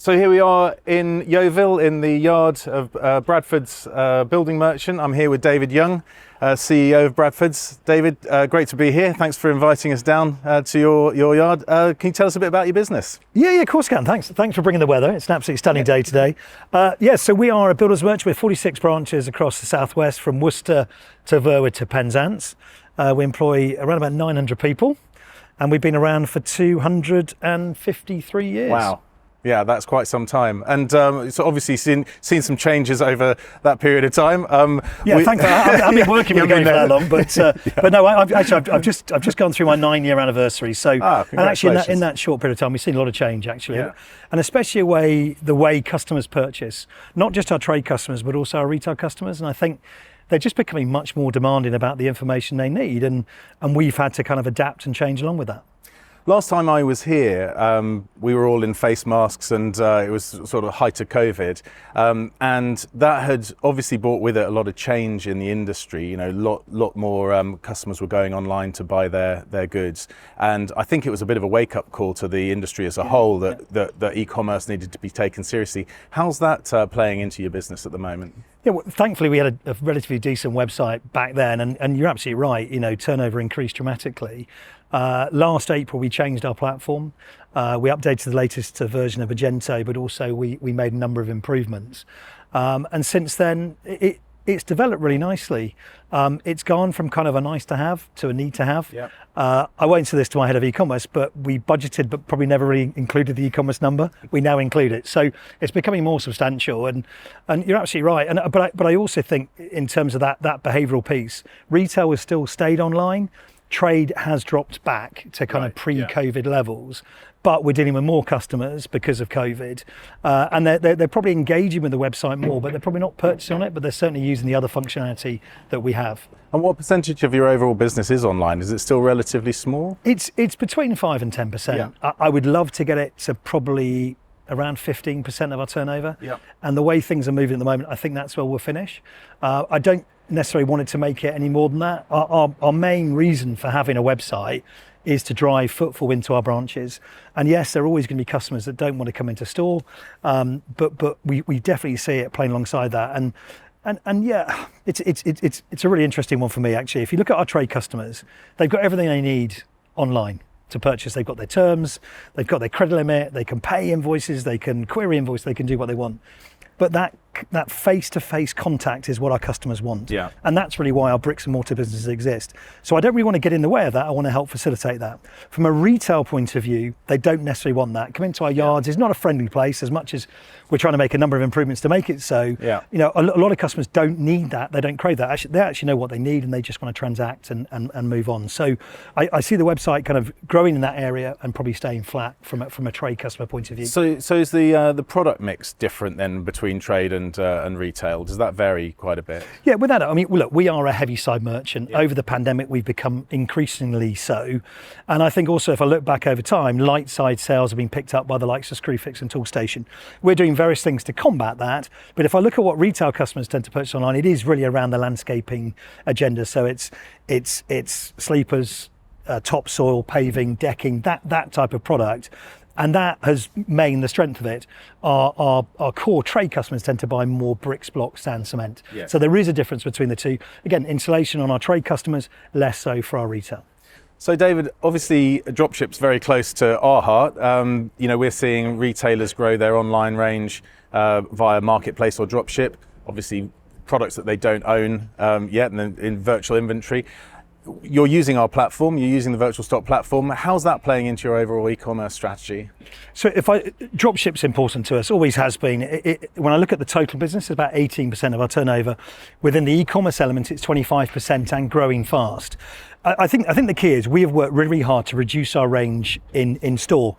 So here we are in Yeovil in the yard of Bradfords building merchant. I'm here with David Young, CEO of Bradfords. David, great to be here. Thanks for inviting us down to your yard. Can you tell us a bit about your business? Yeah, of course I can. Thanks for bringing the weather. It's an absolutely stunning day today. So we are a builders merchant with 46 branches across the southwest, from Worcester to Verwood to Penzance. We employ around about 900 people, and we've been around for 253 years. Wow. Yeah, that's quite some time, and so obviously seen some changes over that period of time. Thanks. I've been working with the game for that long, but no, I've just gone through my 9-year anniversary. So, and actually in that short period of time, we've seen a lot of change actually, and especially the way customers purchase, not just our trade customers, but also our retail customers. And I think they're just becoming much more demanding about the information they need, and we've had to kind of adapt and change along with that. Last time I was here, we were all in face masks, and it was sort of height of COVID, and that had obviously brought with it a lot of change in the industry. You know, lot more customers were going online to buy their goods, and I think it was a bit of a wake-up call to the industry as a whole that e-commerce needed to be taken seriously. How's that playing into your business at the moment? Yeah, well, thankfully we had a relatively decent website back then, and you're absolutely right. You know, turnover increased dramatically. Last April we changed our platform. We updated the latest version of Magento, but also we made a number of improvements. And since then it's developed really nicely. It's gone from kind of a nice to have to a need to have. Yeah. I won't say this to my head of e-commerce, but we budgeted but probably never really included the e-commerce number. We now include it. So it's becoming more substantial, and you're absolutely right. But I also think in terms of that behavioural piece, retail has still stayed online. Trade has dropped back to kind of pre-COVID levels, but we're dealing with more customers because of COVID, and they're probably engaging with the website more, but they're probably not purchasing on it, but they're certainly using the other functionality that we have. And what percentage of your overall business is online? Is it still relatively small? It's between 5 and 10%. Yeah. I would love to get it to probably around 15% of our turnover. Yeah. And the way things are moving at the moment, I think that's where we'll finish. I don't necessarily wanted to make it any more than that. Our main reason for having a website is to drive footfall into our branches. And yes, there are always going to be customers that don't want to come into store, but we definitely see it playing alongside that. And yeah, it's a really interesting one for me actually. If you look at our trade customers, they've got everything they need online to purchase. They've got their terms, they've got their credit limit, they can pay invoices, they can query invoice, they can do what they want. But that face-to-face contact is what our customers want. Yeah. And that's really why our bricks and mortar businesses exist. So I don't really want to get in the way of that. I want to help facilitate that. From a retail point of view, they don't necessarily want that. Coming to our yards is not a friendly place, as much as we're trying to make a number of improvements to make it so. Yeah. You know, a lot of customers don't need that. They don't crave that. They actually know what they need, and they just want to transact and move on. So I see the website kind of growing in that area and probably staying flat from a trade customer point of view. So is the product mix different then between trade and retail? Does that vary quite a bit? Yeah, without it, I mean, look, we are a heavy side merchant. Yeah. Over the pandemic, we've become increasingly so. And I think also, if I look back over time, light side sales have been picked up by the likes of Screwfix and Toolstation. We're doing various things to combat that. But if I look at what retail customers tend to purchase online, it is really around the landscaping agenda. So it's sleepers, topsoil, paving, decking, that type of product. And that has made the strength of it. Our core trade customers tend to buy more bricks, blocks, sand, cement. Yeah. So there is a difference between the two. Again, insulation on our trade customers, less so for our retail. So David, obviously dropship's very close to our heart. You know, we're seeing retailers grow their online range via marketplace or dropship. Obviously products that they don't own yet, and then in virtual inventory. You're using our platform, you're using the Virtualstock platform. How's that playing into your overall e-commerce strategy? So dropship's important to us, always has been. When I look at the total business, it's about 18% of our turnover. Within the e-commerce element, it's 25% and growing fast. I think the key is we have worked really hard to reduce our range in store,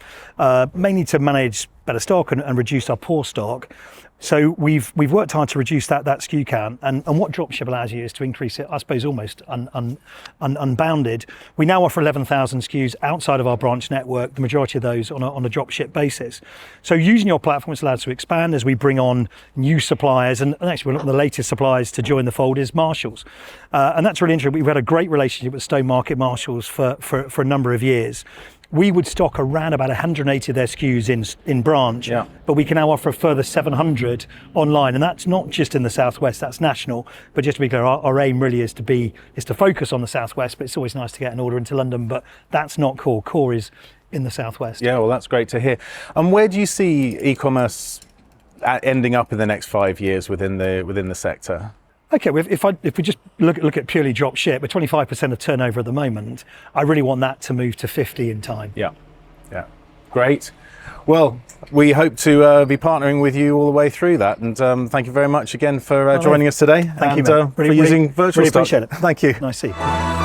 mainly to manage better stock and reduce our poor stock. So we've worked hard to reduce that SKU count, and what dropship allows you is to increase it, I suppose, almost unbounded. We now offer 11,000 SKUs outside of our branch network, the majority of those on a dropship basis. So using your platform is allowed to expand as we bring on new suppliers, and actually one of the latest suppliers to join the fold is Marshalls. And that's really interesting. We've had a great relationship with Stone Market Marshalls for a number of years. We would stock around about 180 of their SKUs in branch, but we can now offer a further 700 online, and that's not just in the Southwest, that's national. But just to be clear, our aim really is to focus on the Southwest, but it's always nice to get an order into London, but that's not core. Core is in the Southwest. Yeah, well, that's great to hear. And where do you see e-commerce ending up in the next 5 years within the sector? Okay, if we just look at purely drop ship, we're 25% of turnover at the moment. I really want that to move to 50 in time. Yeah, great. Well, we hope to be partnering with you all the way through that. And thank you very much again for joining us today. Thank you, for using Virtualstock. Really appreciate it. Thank you. Nice to see you.